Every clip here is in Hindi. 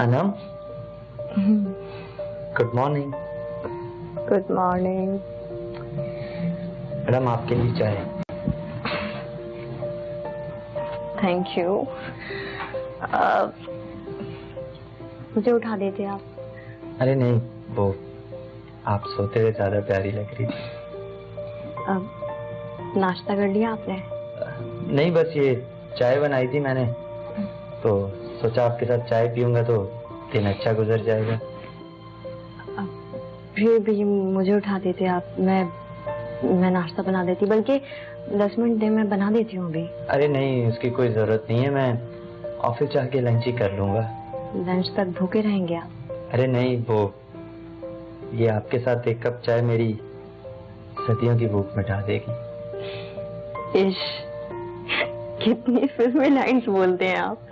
Anam, good morning. Good morning. Madam आपके लिए चाय। Thank you. मुझे उठा देते आप? अरे नहीं, वो आप सोते हुए ज्यादा प्यारी लग रही थी। नाश्ता कर लिया आपने? नहीं, बस ये चाय बनाई थी मैंने, तो सोचा आपके साथ चाय पीऊंगा तो दिन अच्छा गुजर जाएगा। फिर भी मुझे उठा देते आप, मैं नाश्ता बना देती, बल्कि 10 मिनट दे, मैं बना देती हूँ अभी। अरे नहीं, उसकी कोई जरूरत नहीं है, मैं ऑफिस जाके लंच ही कर लूंगा। लंच तक भूखे रहेंगे आप? अरे नहीं, वो ये आपके साथ एक कप चाय मेरी सदियों की भूख मिटा देगी। इश, कितनी फिल्मी लाइन्स बोलते हैं आप।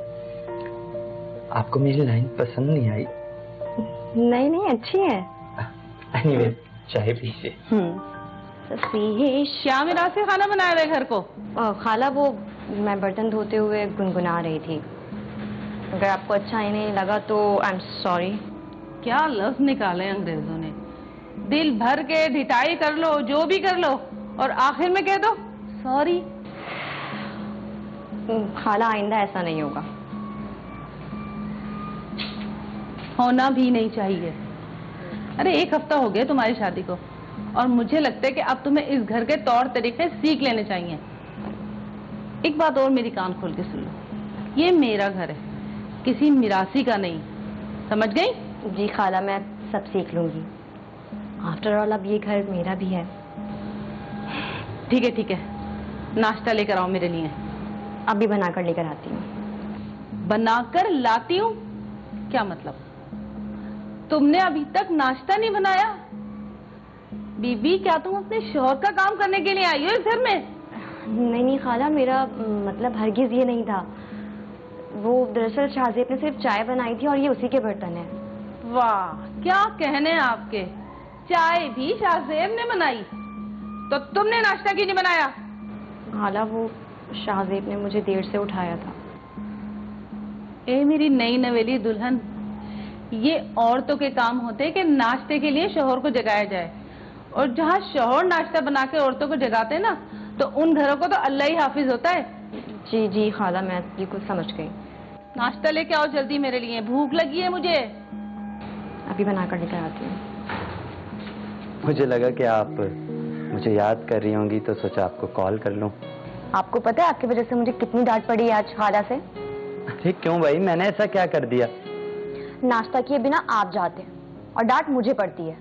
आपको मेरी लाइन पसंद नहीं आई? नहीं नहीं, अच्छी है। एनीवे, चाय पीजिए। क्या मेरा से खाना बनाया है घर को? खाला, वो मैं बर्तन धोते हुए गुनगुना रही थी। अगर आपको अच्छा ही नहीं लगा तो आई एम सॉरी। क्या लफ्ज निकाले अंग्रेजों ने। दिल भर के ढिठाई कर लो, जो भी कर लो, और आखिर में कह दो सॉरी। खाला, आइंदा ऐसा नहीं होगा। होना भी नहीं चाहिए। अरे 1 हफ्ता हो गया तुम्हारी शादी को, और मुझे लगता है कि अब तुम्हें इस घर के तौर तरीके सीख लेने चाहिए। एक बात और मेरी कान खोल के सुन लो, ये मेरा घर है, किसी मिरासी का नहीं, समझ गई? जी खाला, मैं सब सीख लूंगी। आफ्टर ऑल अब ये घर मेरा भी है। ठीक है ठीक है, नाश्ता लेकर आओ मेरे लिए। अभी बनाकर लेकर आती हूँ। बनाकर लाती हूँ? क्या मतलब? तुमने अभी तक नाश्ता नहीं बनाया? बीबी, क्या तुम अपने शौहर का काम करने के लिए आई हो इस घर में? नहीं नहीं खाला, मेरा मतलब हरगिज ये नहीं था। वो दरअसल शाहजेब ने सिर्फ चाय बनाई थी और ये उसी के बर्तन है। वाह, क्या कहने आपके। चाय भी शाहजेब ने बनाई, तो तुमने नाश्ता क्यों नहीं बनाया? खाला, वो शाहजेब ने मुझे देर से उठाया था। ए मेरी नई नवेली दुल्हन, ये औरतों के काम होते हैं कि नाश्ते के लिए शौहर को जगाया जाए, और जहाँ शौहर नाश्ता बना के औरतों को जगाते हैं ना, तो उन घरों को तो अल्लाह ही हाफिज होता है। जी जी खाला, मैं ये कुछ समझ गई। नाश्ता लेके आओ जल्दी मेरे लिए, भूख लगी है मुझे। अभी बनाकर लेकर आती हूँ। मुझे लगा कि आप मुझे याद कर रही होंगी, तो सोचा आपको कॉल कर लूं। आपको पता है आपकी वजह से मुझे कितनी डांट पड़ी है आज खाला से? अरे क्यों भाई, मैंने ऐसा क्या कर दिया? नाश्ता किए बिना आप जाते हैं और डांट मुझे पड़ती है।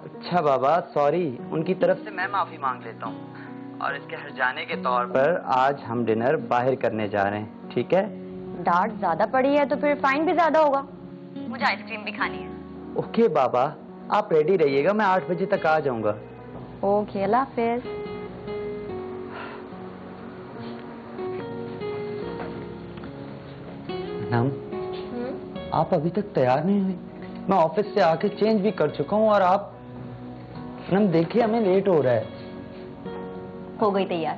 अच्छा बाबा, सॉरी, उनकी तरफ से मैं माफी मांग लेता हूँ, और इसके हट जाने के तौर पर आज हम डिनर बाहर करने जा रहे हैं, ठीक है? डांट ज्यादा पड़ी है तो फिर फाइन भी ज्यादा होगा। मुझे आइसक्रीम भी खानी है। ओके बाबा, आप रेडी रहिएगा, मैं 8 बजे तक आ जाऊंगा। ओके, अल्लाह हाफिज। नम, आप अभी तक तैयार नहीं हुई? मैं ऑफिस से आके चेंज भी कर चुका हूँ, और आप नम देखिए, हमें लेट हो रहा है। हो गई तैयार।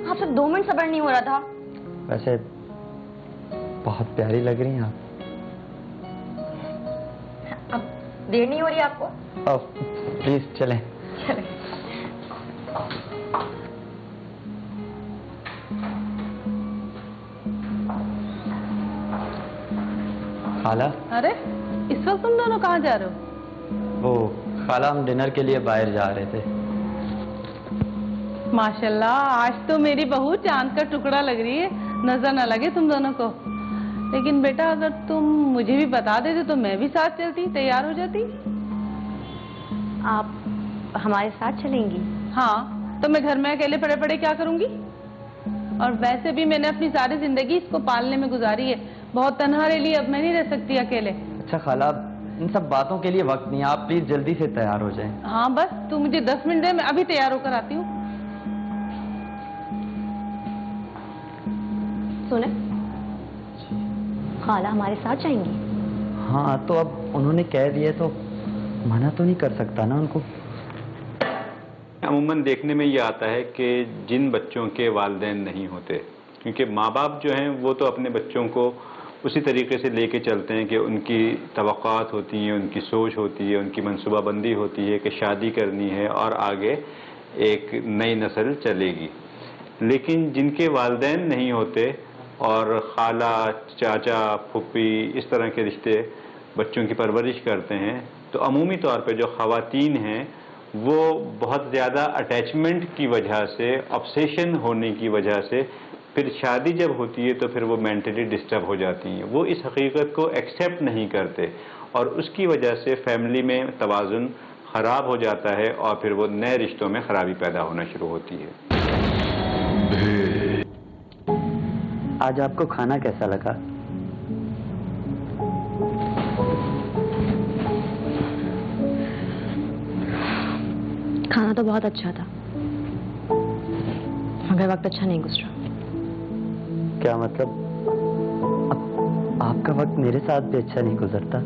आपसे 2 मिनट सब्र नहीं हो रहा था। वैसे बहुत प्यारी लग रही हैं आप। अब देर नहीं हो रही आपको? अब प्लीज चलें। खाला। अरे इस वक्त तुम दोनों कहाँ जा रहे हो? वो खाला, हम डिनर के लिए बाहर जा रहे थे। माशाल्लाह, आज तो मेरी बहू चांद का टुकड़ा लग रही है, नजर न लगे तुम दोनों को। लेकिन बेटा, अगर तुम मुझे भी बता देते तो मैं भी साथ चलती, तैयार हो जाती। आप हमारे साथ चलेंगी? हाँ, तो मैं घर में अकेले पड़े पड़े क्या करूंगी? और वैसे भी मैंने अपनी सारी जिंदगी इसको पालने में गुजारी है, बहुत तन्हा रह ली, अब मैं नहीं रह सकती अकेले। अच्छा खाला, इन सब बातों के लिए वक्त नहीं है, आप प्लीज जल्दी से तैयार हो जाएं। हाँ बस, तू मुझे 10 मिनट दे, मैं अभी तैयार होकर आती हूँ। सुने, खाला हमारे साथ जाएंगी? हाँ, तो अब उन्होंने कह दिया तो मना तो नहीं कर सकता ना उनको। अमूमन देखने में ये आता है कि जिन बच्चों के वालिदैन नहीं होते, क्योंकि माँ बाप जो हैं वो तो अपने बच्चों को उसी तरीके से लेके चलते हैं कि उनकी तवक्कात होती हैं, उनकी सोच होती है, उनकी मनसूबाबंदी होती है कि शादी करनी है और आगे एक नई नस्ल चलेगी। लेकिन जिनके वालिदैन नहीं होते और खाला, चाचा, फुप्पी इस तरह के रिश्ते बच्चों की परवरिश करते हैं, तो अमूमी तौर पे जो ख़वातीन हैं वो बहुत ज़्यादा अटैचमेंट की वजह से, ऑब्सेशन होने की वजह से फिर शादी जब होती है तो फिर वो मेंटली डिस्टर्ब हो जाती हैं। वो इस हकीकत को एक्सेप्ट नहीं करते और उसकी वजह से फैमिली में तवाज़ुन ख़राब हो जाता है और फिर वो नए रिश्तों में ख़राबी पैदा होना शुरू होती है। आज आपको खाना कैसा लगा? खाना तो बहुत अच्छा था, मगर वक्त अच्छा नहीं गुजरा। क्या मतलब? आपका वक्त मेरे साथ भी अच्छा नहीं गुजरता?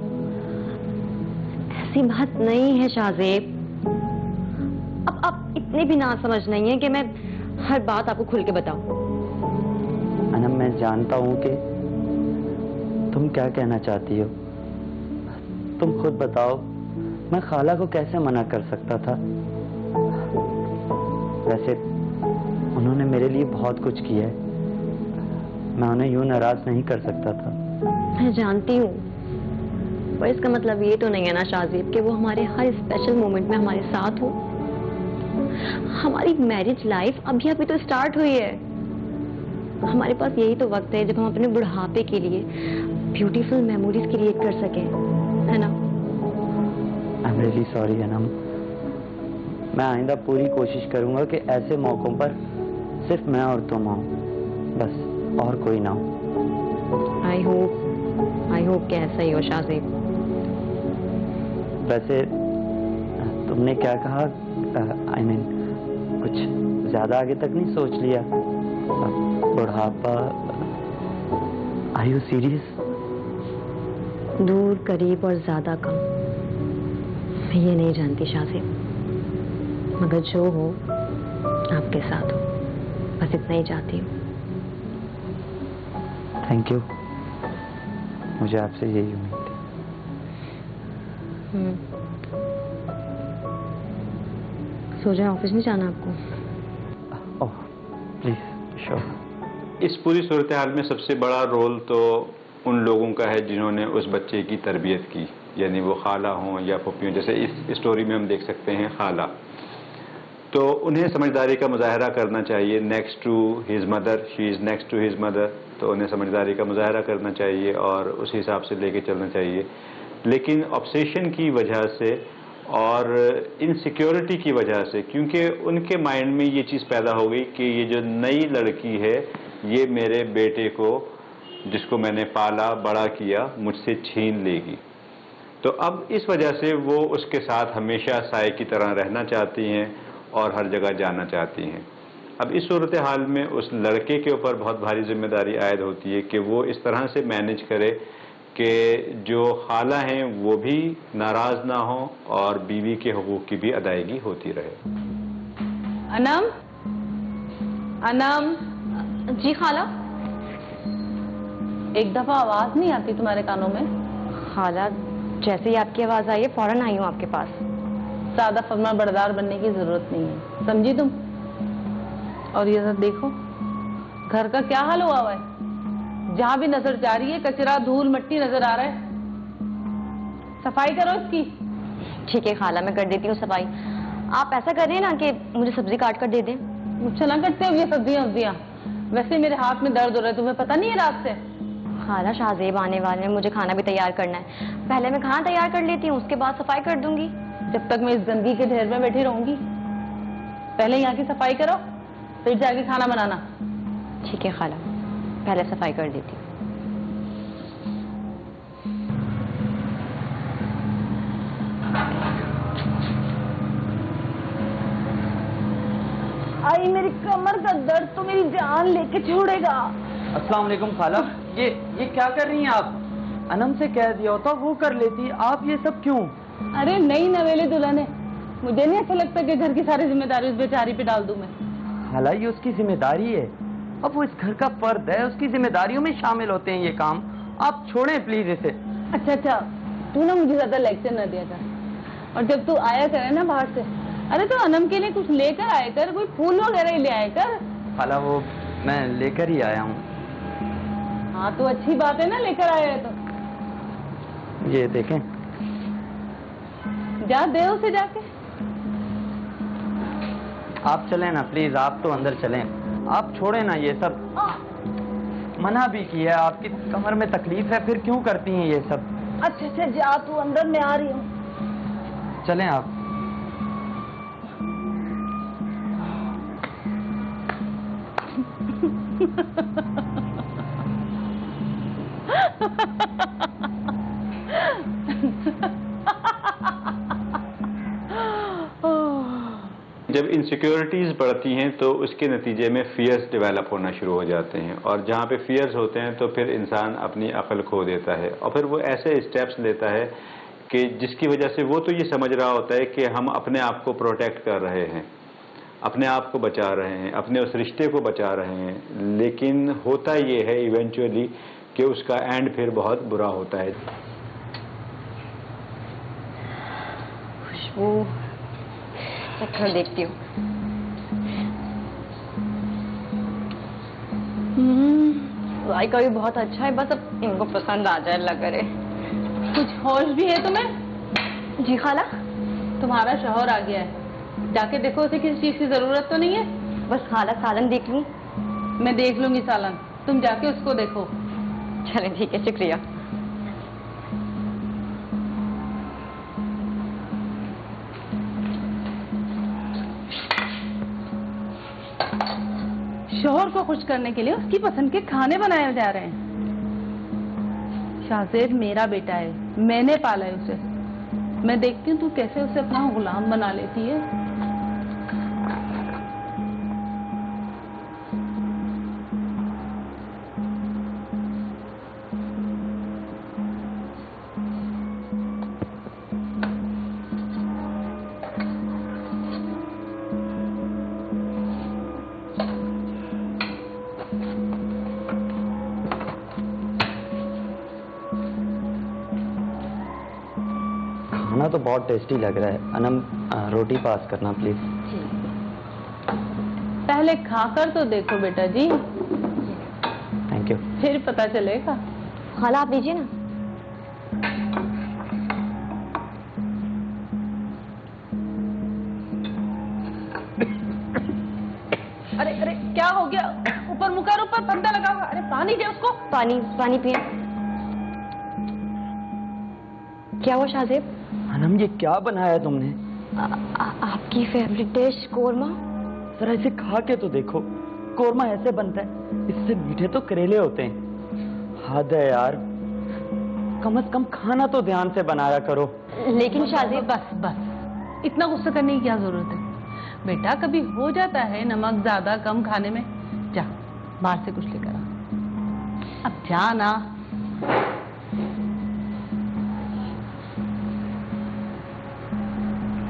ऐसी बात नहीं है शाहजेब। अब इतने भी ना समझ नहीं है कि मैं हर बात आपको खुल के बताऊं। अनम, मैं जानता हूं कि तुम क्या कहना चाहती हो। तुम खुद बताओ, मैं खाला को कैसे मना कर सकता था? वैसे उन्होंने मेरे लिए बहुत कुछ किया है, मैं उन्हें यूं नाराज नहीं कर सकता था। मैं जानती हूँ, पर इसका मतलब ये तो नहीं है ना शाहजेब कि वो हमारे हर स्पेशल मोमेंट में हमारे साथ हो। हमारी मैरिज लाइफ अभी अभी तो स्टार्ट हुई है। हमारे पास यही तो वक्त है जब हम अपने बुढ़ापे के लिए ब्यूटीफुल मेमोरीज क्रिएट कर सकें, है ना? I am really sorry Anam. मैं आइंदा पूरी कोशिश करूंगा कि ऐसे मौकों पर सिर्फ मैं और तुम हो, बस, और कोई ना हो। आई होप कि ऐसा ही हो शाहजेब। वैसे तुमने क्या कहा? आई मीन कुछ ज्यादा आगे तक नहीं सोच लिया? बुढ़ापा? Are you serious? दूर, करीब और ज्यादा कम, मैं ये नहीं जानती शाहजेब, मगर जो हो आपके साथ हो, बस इतना ही चाहती हूँ। थैंक यू, मुझे आपसे यही उम्मीद थी। सो जाए, ऑफिस नहीं जाना आपको? Oh please, sure. इस पूरी सूरत हाल में सबसे बड़ा रोल तो उन लोगों का है जिन्होंने उस बच्चे की तरबियत की, यानी वो खाला हों या फुप्पी हों। जैसे इस स्टोरी में हम देख सकते हैं खाला, तो उन्हें समझदारी का मुजाहरा करना चाहिए। Next to his mother, she is next to his mother, तो उन्हें समझदारी का मुजाहरा करना चाहिए और उस हिसाब से लेके चलना चाहिए। लेकिन ऑब्सेशन की वजह से और इनसिक्योरिटी की वजह से, क्योंकि उनके माइंड में ये चीज़ पैदा हो गई कि ये जो नई लड़की है ये मेरे बेटे को, जिसको मैंने पाला बड़ा किया, मुझसे छीन लेगी। तो अब इस वजह से वो उसके साथ हमेशा साए की तरह रहना चाहती हैं और हर जगह जाना चाहती हैं। अब इस सूरत हाल में उस लड़के के ऊपर बहुत भारी जिम्मेदारी आयद होती है कि वो इस तरह से मैनेज करे कि जो खाला हैं वो भी नाराज़ ना हो और बीवी के हुकूक की भी अदायगी होती रहे। अनम, अनम। जी खाला। एक दफा आवाज नहीं आती तुम्हारे कानों में? खाला, जैसे ही आपकी आवाज आई है फौरन आई हूँ आपके पास। सादा फरमा बरदार बनने की जरूरत नहीं है, समझी तुम? और ये सब देखो, घर का क्या हाल हुआ है। जहां भी नजर जा रही है कचरा, धूल, मिट्टी नजर आ रहा है। सफाई करो इसकी। ठीक है खाला, मैं कर देती हूँ सफाई। आप ऐसा करें ना कि मुझे सब्जी काट कर दे दें। मुझसे ना करते हो ये सब्जियां। वैसे मेरे हाथ में दर्द हो रहा है, तुम्हें पता नहीं है रात से? खाला, शाहजेब आने वाले हैं, मुझे खाना भी तैयार करना है। पहले मैं खाना तैयार कर लेती हूँ, उसके बाद सफाई कर दूंगी। जब तक मैं इस गंदगी के ढेर में बैठी रहूंगी, पहले यहाँ की सफाई करो, फिर जाके खाना बनाना। ठीक है खाला, पहले सफाई कर देती हूँ। आई मेरी कमर का दर्द तो मेरी जान लेके छोड़ेगा। अस्सलाम वालेकुम खाला। ये क्या कर रही हैं आप? अनम से कह दिया होता वो कर लेती, आप ये सब क्यों? अरे नई नवेली दुल्हन है, मुझे नहीं अच्छा लगता कि घर की सारी जिम्मेदारी उस बेचारी पे डाल दूं मैं। खाला, ये उसकी जिम्मेदारी है। अब वो इस घर का फर्द है, उसकी जिम्मेदारियों में शामिल होते हैं ये काम। आप छोड़ें प्लीज इसे। अच्छा, तू ना मुझे ज्यादा लेक्चर न दिया कर। और जब तू आया करे ना बाहर से, अरे तो अनम के लिए कुछ लेकर आया कर, कोई फूल वगैरह ही ले आया कर। खाला वो मैं लेकर ही आया हूँ। हाँ तो अच्छी बात है ना, लेकर आया है तो। ये देखें। जा दे उसे जाके। आप चलें ना प्लीज, आप तो अंदर चलें। आप छोड़ें ना ये सब। मना भी किया, आपकी कमर में तकलीफ है, फिर क्यों करती हैं ये सब? अच्छा जा तू अंदर, मैं आ रही हूँ। चलें आप। जब इनसिक्योरिटीज़ बढ़ती हैं तो उसके नतीजे में फियर्स डेवलप होना शुरू हो जाते हैं, और जहाँ पे फियर्स होते हैं तो फिर इंसान अपनी अक्ल खो देता है, और फिर वो ऐसे स्टेप्स लेता है कि जिसकी वजह से वो तो ये समझ रहा होता है कि हम अपने आप को प्रोटेक्ट कर रहे हैं, अपने आप को बचा रहे हैं, अपने उस रिश्ते को बचा रहे हैं, लेकिन होता ये है इवेंचुअली कि उसका एंड फिर बहुत बुरा होता है। खुशबू चक्कर देखती हूँ। जायका भी बहुत अच्छा है, बस अब इनको पसंद आ जाए लग रहे। कुछ होश भी है तुम्हें? जी खाला। तुम्हारा शौहर आ गया है, जाके देखो उसे किसी चीज की जरूरत तो नहीं है। बस खाला सालन देख ली। मैं देख लूंगी सालन, तुम जाके उसको देखो। चले ठीक है, शुक्रिया। शौहर को खुश करने के लिए उसकी पसंद के खाने बनाए जा रहे हैं। शाहजेब मेरा बेटा है, मैंने पाला है उसे। मैं देखती हूँ तू कैसे उसे अपना गुलाम बना लेती है। खाना तो बहुत टेस्टी लग रहा है। अनम रोटी पास करना प्लीज। पहले खाकर तो देखो बेटा जी, थैंक यू। फिर पता चलेगा। खाला आप लीजिए ना। अरे अरे क्या हो गया? ऊपर मुँह कर, ऊपर पर्दा लगा हुआ। अरे पानी दे उसको। पानी पिए। क्या हुआ शाहजेब? अनम ये क्या बनाया तुमने? आपकी फेवरेट डिश कोरमा। जरा इसे खा के तो देखो, कोरमा ऐसे बनता है, इससे मीठे तो करेले होते हैं। हद है यार, कम से कम खाना तो ध्यान से बनाया करो। लेकिन शाहजेब बस इतना गुस्सा करने की क्या जरूरत है बेटा? कभी हो जाता है नमक ज्यादा कम खाने में। जा बाहर से कुछ लेकर आ, अब जा ना।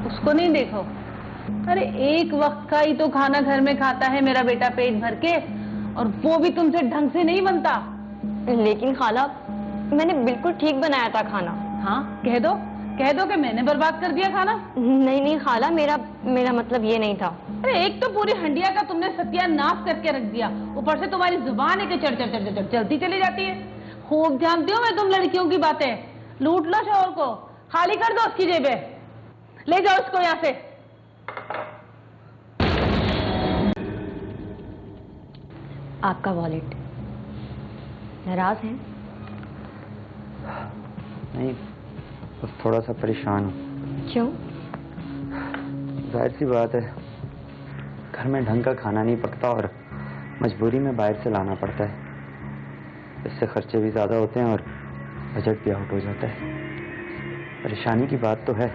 उसको नहीं देखो। अरे एक वक्त का ही तो खाना घर में खाता है मेरा बेटा पेट भर के, और वो भी तुमसे ढंग से नहीं बनता। लेकिन खाला मैंने बिल्कुल ठीक बनाया था खाना। हाँ कह दो कि मैंने बर्बाद कर दिया खाना। नहीं खाला, मेरा मतलब ये नहीं था। अरे एक तो पूरी हंडिया का तुमने सत्यानाश करके रख दिया, ऊपर से तुम्हारी जुबान है कि चढ़ चलती चली जाती है। खूब जानती हूँ मैं तुम लड़कियों की बातें। लूट लो शौहर को, खाली कर दो उसकी जेबें, ले जाओ उसको यहाँ से। आपका वॉलेट। नाराज हैं? नहीं, बस थोड़ा सा परेशान हूँ। क्यों? जाहिर सी बात है, घर में ढंग का खाना नहीं पकता और मजबूरी में बाहर से लाना पड़ता है। इससे खर्चे भी ज़्यादा होते हैं और बजट भी आउट हो जाता है। परेशानी की बात तो है।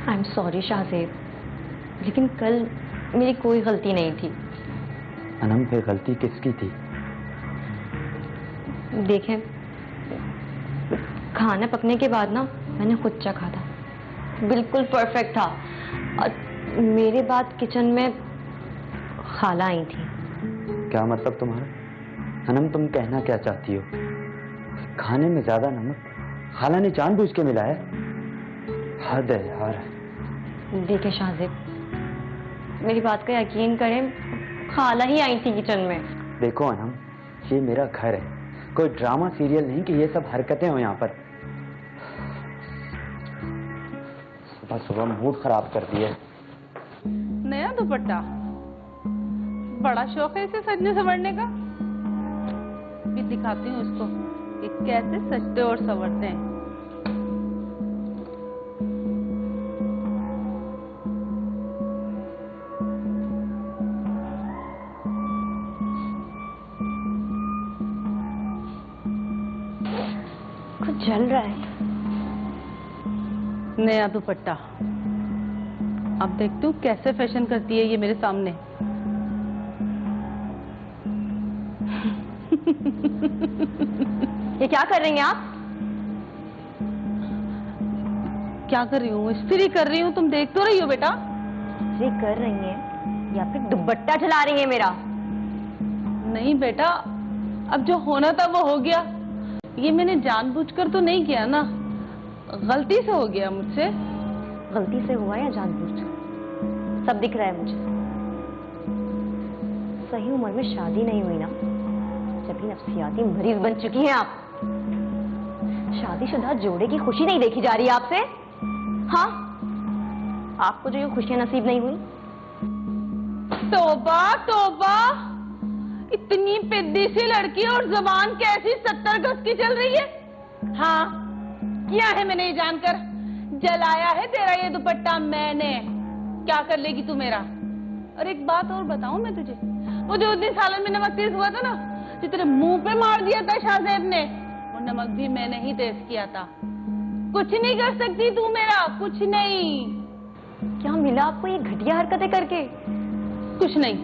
आई एम सॉरी शाहजेब, लेकिन कल मेरी कोई गलती नहीं थी। अनम पे गलती किसकी थी? देखें, खाना पकने के बाद ना मैंने खुद चखा था, बिल्कुल परफेक्ट था। और मेरे बाद किचन में खाला आई थी। क्या मतलब तुम्हारा? अनम तुम कहना क्या चाहती हो? खाने में ज्यादा नमक खाला ने जानबूझ के मिलाया। हद है यार। देखिए शाहजेब, मेरी बात का यकीन करें, खाला ही आई थी किचन में। देखो अनम, ये मेरा घर है, कोई ड्रामा सीरियल नहीं कि ये सब हरकतें हो यहाँ पर। सुबह सुबह मूड खराब कर दिया। नया दुपट्टा, बड़ा शौक है इसे सजने संवरने का। भी दिखाती हूँ इसको कि कैसे सजते और संवरते हैं। कुछ जल रहा है। नया दुपट्टा, अब देखती हूँ कैसे फैशन करती है ये मेरे सामने। ये क्या कर रही हैं आप? क्या कर रही हूँ? इस्त्री कर रही हूँ। तुम देख तो रही हो बेटा। ये कर रही हैं या फिर दुपट्टा चला रही हैं मेरा? नहीं बेटा, अब जो होना था वो हो गया। ये मैंने जानबूझकर तो नहीं किया ना, गलती से हो गया मुझसे। गलती से हुआ या जानबूझ? सब दिख रहा है मुझे। सही उम्र में शादी नहीं हुई ना, जबकि नफ्सियाती मरीज बन चुकी हैं आप। शादीशुदा जोड़े की खुशी नहीं देखी जा रही आपसे? हाँ, आपको जो ये खुशियां नसीब नहीं हुई। तौबा तौबा, इतनी पिद्दी सी लड़की और जबान कैसी 70 गज की चल रही है। हाँ, किया है मैंने ये जानकर। जलाया है तेरा ये दुपट्टा मैंने। क्या कर लेगी तू मेरा? और एक बात और बताऊं मैं तुझे, वो जो उस दिन सालन में नमक तेज हुआ था ना, जो तेरे मुंह पे मार दिया था शाहजेब ने, वो नमक भी मैंने ही तेज किया था। कुछ नहीं कर सकती तू मेरा, कुछ नहीं। क्या मिला आपको ये घटिया हरकतें करके? कुछ नहीं,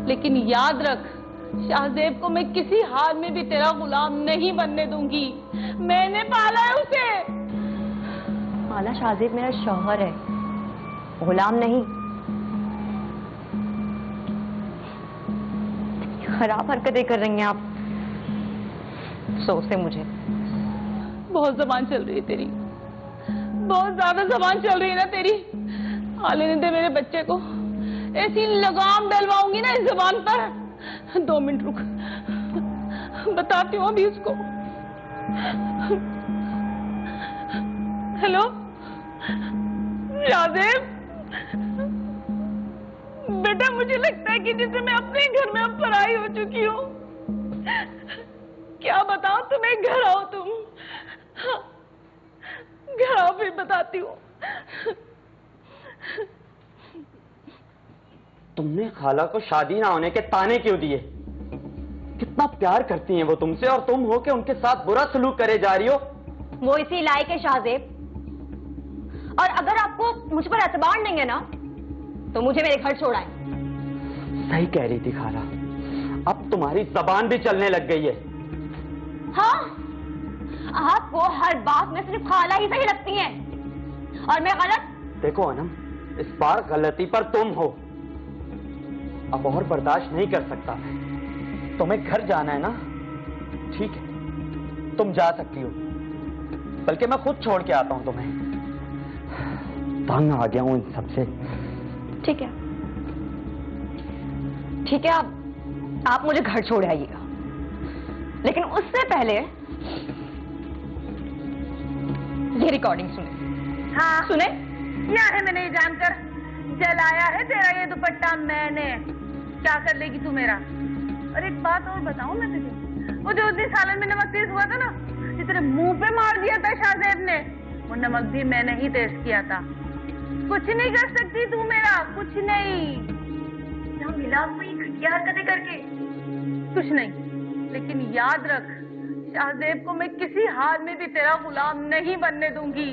लेकिन याद रख, शाहजेब को मैं किसी हाल में भी तेरा गुलाम नहीं बनने दूंगी। मैंने पाला है उसे। माला, शाहजेब मेरा शौहर है, गुलाम नहीं। खराब हरकतें कर रही हैं आप। अफसोस है मुझे। बहुत जबान चल रही है तेरी, बहुत ज्यादा जबान चल रही है ना तेरी। आ लेने दे मेरे बच्चे को, ऐसी लगाम डलवाऊंगी ना इस जबान पर। 2 मिनट रुक, बताती हूँ अभी उसको। हेलो शाहजेब, बेटा मुझे लगता है कि जैसे मैं अपने घर में अब पराई हो चुकी हूँ। क्या बताऊं तुम्हें? घर आओ तुम, घर आओ फिर बताती हूँ। तुमने खाला को शादी ना होने के ताने क्यों दिए? कितना प्यार करती हैं वो तुमसे, और तुम हो के उनके साथ बुरा सलूक करे जा रही हो। वो इसी लायक है शाहजेब। और अगर आपको मुझ पर एतबार नहीं है ना, तो मुझे मेरे घर छोड़ाएं। सही कह रही थी खाला, अब तुम्हारी जबान भी चलने लग गई है। हाँ, आपको हर बात में सिर्फ खाला ही सही लगती हैं, और मैं गलत। देखो अनम, इस बार गलती पर तुम हो। अब और बर्दाश्त नहीं कर सकता। तुम्हें घर जाना है ना, ठीक है, तुम जा सकती हो, बल्कि मैं खुद छोड़ के आता हूं तुम्हें। तंग आ गया हूं इन सबसे। ठीक है, ठीक है, आप मुझे घर छोड़ आइएगा, लेकिन उससे पहले ये रिकॉर्डिंग सुने। हाँ सुने। क्या है मैंने ये जानकर? जलाया है तेरा ये दुपट्टा मैंने। क्या कर लेगी तू मेरा? और एक बात और बताऊं मैं तुझे, वो जो उस दिन सालन में नमक तेज हुआ था ना, जो तेरे मुंह पे मार दिया था शाहजेब ने, वो नमक भी मैंने ही तेज किया था। कुछ नहीं कर सकती तू मेरा, कुछ नहीं। क्या मिला आपको ये घटिया हरकतें करके? कुछ नहीं, लेकिन याद रख, शाहजेब को मैं किसी हाल में भी तेरा गुलाम नहीं बनने दूंगी।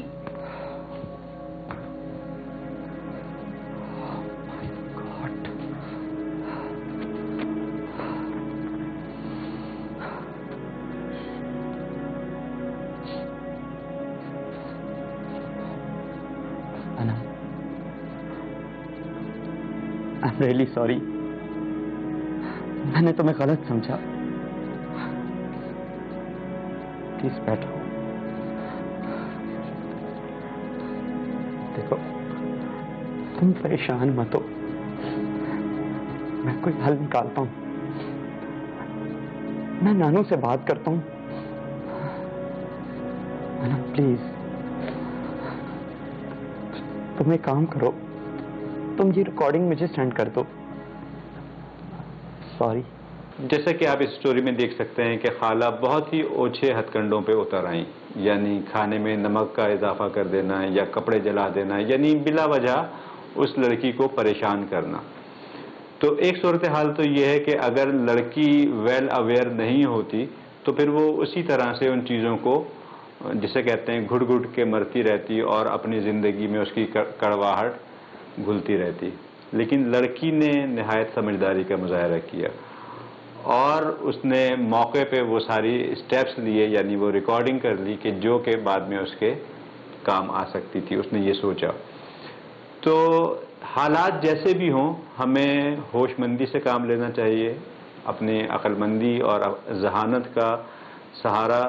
आई एम रियली सॉरी, मैंने तुम्हें गलत समझा। प्लीज बैठो। देखो, तुम परेशान मत हो, मैं कोई हल निकालता हूं। मैं नानू से बात करता हूं। नानू प्लीज, तुम एक काम करो, तुम ये रिकॉर्डिंग मुझे सेंड कर दो। सॉरी। जैसा कि आप इस स्टोरी में देख सकते हैं कि खाला बहुत ही ओछे हथकंडों पे उतर आई, यानी खाने में नमक का इजाफा कर देना या कपड़े जला देना, यानी बिला वजह उस लड़की को परेशान करना। तो एक सूरत हाल तो ये है कि अगर लड़की वेल अवेयर नहीं होती तो फिर वो उसी तरह से उन चीज़ों को, जिसे कहते हैं, घुट घुट के मरती रहती और अपनी ज़िंदगी में उसकी कड़वाहट घुलती रहती। लेकिन लड़की ने नहायत समझदारी का मुजाहरा किया और उसने मौके पे वो सारी स्टेप्स लिए, यानी वो रिकॉर्डिंग कर ली कि जो के बाद में उसके काम आ सकती थी। उसने ये सोचा। तो हालात जैसे भी हों, हमें होशमंदी से काम लेना चाहिए, अपनी अक्लमंदी और जहानत का सहारा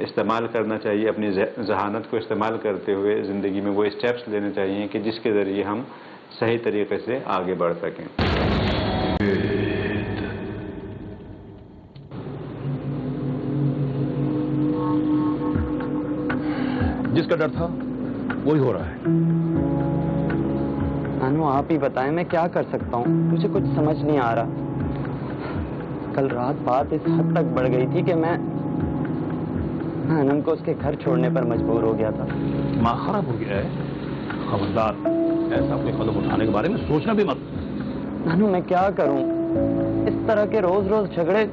इस्तेमाल करना चाहिए। अपनी जहानत को इस्तेमाल करते हुए ज़िंदगी में वो स्टेप्स लेने चाहिए कि जिसके ज़रिए हम सही तरीके से आगे बढ़ सकें। जिसका डर था वही हो रहा है। नानू आप ही बताएं, मैं क्या कर सकता हूँ? मुझे कुछ समझ नहीं आ रहा। कल रात बात इस हद तक बढ़ गई थी कि मैं अनम को उसके घर छोड़ने पर मजबूर हो गया था। माँ खराब हो गया है। खबरदार, ऐसा कोई कदम उठाने के बारे में सोचना भी मत। नानू मैं क्या करूं? इस तरह के रोज रोज झगड़े,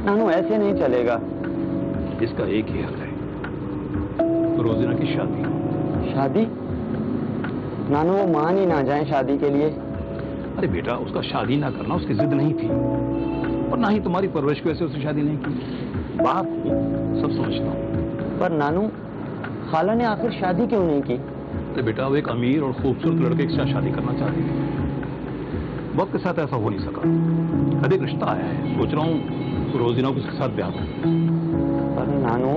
नानू ऐसे नहीं चलेगा। इसका एक ही हल है, रोजीना की शादी। शादी? नानू वो मान ही ना जाए शादी के लिए। अरे बेटा, उसका शादी ना करना उसकी जिद नहीं थी और ना ही तुम्हारी परवरिश की वजह से उसने शादी नहीं की। बाप को सब समझता हूँ। पर नानू, खाला ने आखिर शादी क्यों नहीं की? अरे बेटा, वो एक अमीर और खूबसूरत लड़के के साथ शादी करना चाहती थी। वक्त के साथ ऐसा हो नहीं सका। अब एक रिश्ता आया है, सोच रहा हूँ रोजीना को उसके साथ ब्याह करूं। पर नानू,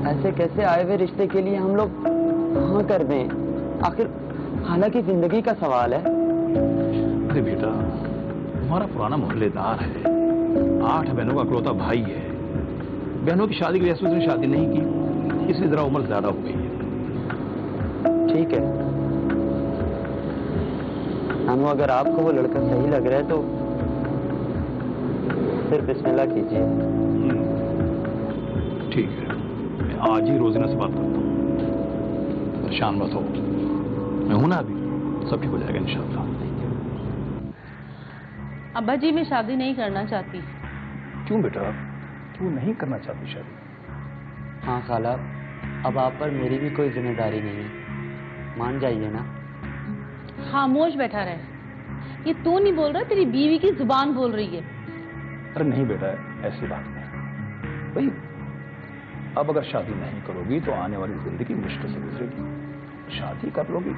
ऐसे कैसे आए हुए रिश्ते के लिए हम लोग हाँ कर दें? आखिर खाला की जिंदगी का सवाल है। अरे बेटा, तुम्हारा पुराना मोहल्लेदार है, 8 बहनों का इकलौता भाई है। बहनों की शादी की वजह से उसने शादी नहीं की, इसलिए जरा उम्र ज्यादा हो गई है। ठीक है नानू, अगर आपको वो लड़का सही लग रहा है तो फिर बिस्मिल्लाह कीजिए। ठीक है, मैं आज ही रोजीना से बात करता हूँ। परेशान मत हो, मैं हूं ना अभी, सब ठीक हो जाएगा इंशाल्लाह। अब्बा जी, मैं शादी नहीं करना चाहती। क्यों बेटा, क्यों नहीं करना चाहती शादी? हाँ खाला, अब आप पर मेरी भी कोई जिम्मेदारी नहीं है, मान जाइए ना। खामोश बैठा रहे। ये तू नहीं बोल रहा, तेरी बीवी की जुबान बोल रही है। अरे नहीं बेटा, ऐसी बात नहीं भाई। अब अगर शादी नहीं करोगी तो आने वाली जिंदगी मुश्किल से गुजरेगी। शादी कर लोगी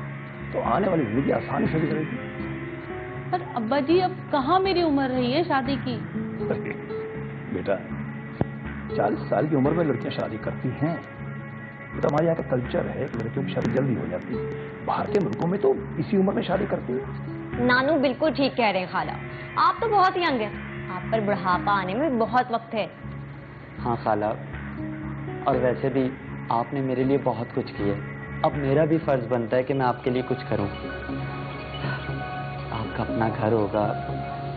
तो आने वाली जिंदगी आसानी से गुजरेगी। पर अब्बा जी, अब कहाँ मेरी उम्र रही है शादी की? बेटा, 40 साल की उम्र में लड़कियां शादी करती हैं। तो हमारे यहाँ का कल्चर है कि लड़कियों की शादी जल्दी हो जाती है। बाहर के मुल्कों में तो इसी उम्र में शादी करती है। नानू बिल्कुल ठीक कह रहे हैं खाला, आप तो बहुत यंग हैं, आप पर बुढ़ापा आने में बहुत वक्त है। हाँ खाला, और वैसे भी आपने मेरे लिए बहुत कुछ किया, अब मेरा भी फर्ज बनता है कि मैं आपके लिए कुछ करूं। आपका अपना घर होगा,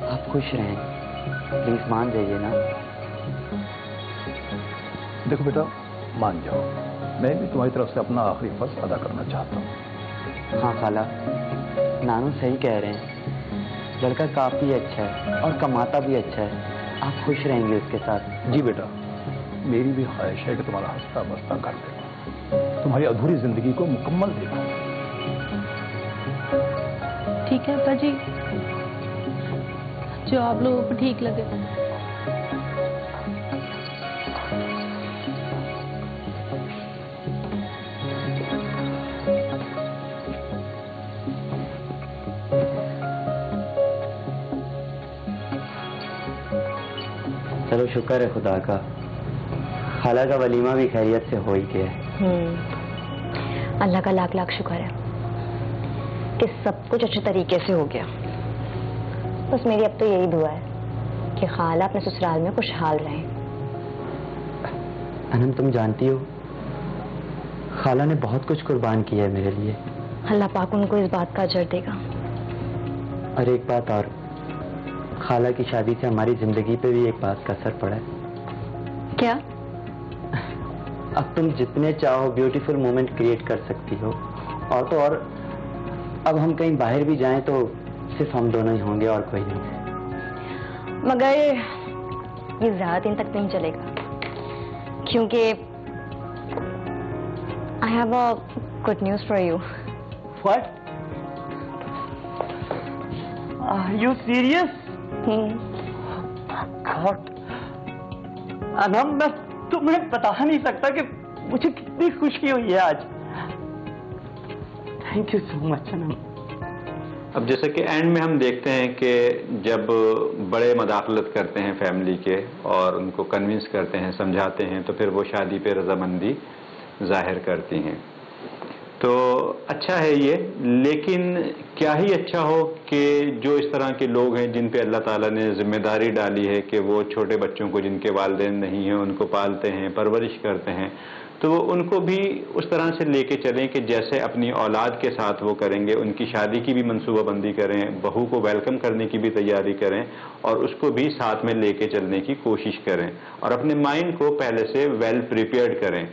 आप खुश रहें, प्लीज मान जाइए ना। देखो बेटा, मान जाओ, मैं भी तुम्हारी तरफ से अपना आखिरी फर्ज अदा करना चाहता हूँ। हाँ खाला, नानू सही कह रहे हैं, लड़का काफी अच्छा है और कमाता भी अच्छा है, आप खुश रहेंगे उसके साथ। जी बेटा, मेरी भी ख्वाहिश है कि तुम्हारा हंसता बसता घर देखो, तुम्हारी अधूरी जिंदगी को मुकम्मल देखो। ठीक है अब्बा जी, जो आप लोगों को ठीक लगे। चलो शुक्र है खुदा का, खाला का वलीमा भी खैरियत से हो ही गया है। अल्लाह का लाख लाख शुक्र है कि सब कुछ अच्छे तरीके से हो गया। बस मेरी अब तो यही दुआ है कि खाला अपने ससुराल में खुशहाल रहे। अनम, तुम जानती हो खाला ने बहुत कुछ कुर्बान किया है मेरे लिए। अल्लाह पाक उनको इस बात का अजर देगा। और एक बात और, खाला की शादी से हमारी जिंदगी पे भी एक बात का असर पड़ा है। क्या? अब तुम जितने चाहो ब्यूटीफुल मोमेंट क्रिएट कर सकती हो, और तो और अब हम कहीं बाहर भी जाएं तो सिर्फ हम दोनों ही होंगे और कोई नहीं। मगर ये ज्यादा दिन तक नहीं चलेगा, क्योंकि I have a good news for you. What? Are you serious? God, Anam, मैं तुम्हें बता नहीं सकता कि मुझे कितनी खुशी हुई है आज। Thank you so much Anam. अब जैसे कि एंड में हम देखते हैं कि जब बड़े मदाखलत करते हैं फैमिली के और उनको कन्विंस करते हैं, समझाते हैं, तो फिर वो शादी पे रजामंदी जाहिर करती हैं। तो अच्छा है ये, लेकिन क्या ही अच्छा हो कि जो इस तरह के लोग हैं जिन पे अल्लाह ताला ने जिम्मेदारी डाली है कि वो छोटे बच्चों को जिनके वालिदैन नहीं हैं उनको पालते हैं, परवरिश करते हैं, तो वो उनको भी उस तरह से लेके चलें कि जैसे अपनी औलाद के साथ वो करेंगे। उनकी शादी की भी मनसूबाबंदी करें, बहू को वेलकम करने की भी तैयारी करें और उसको भी साथ में लेके चलने की कोशिश करें और अपने माइंड को पहले से वेल प्रिपेयर्ड करें,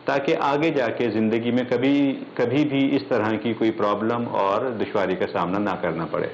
ताकि आगे जाके ज़िंदगी में कभी भी इस तरह की कोई प्रॉब्लम और दुश्वारी का सामना ना करना पड़े।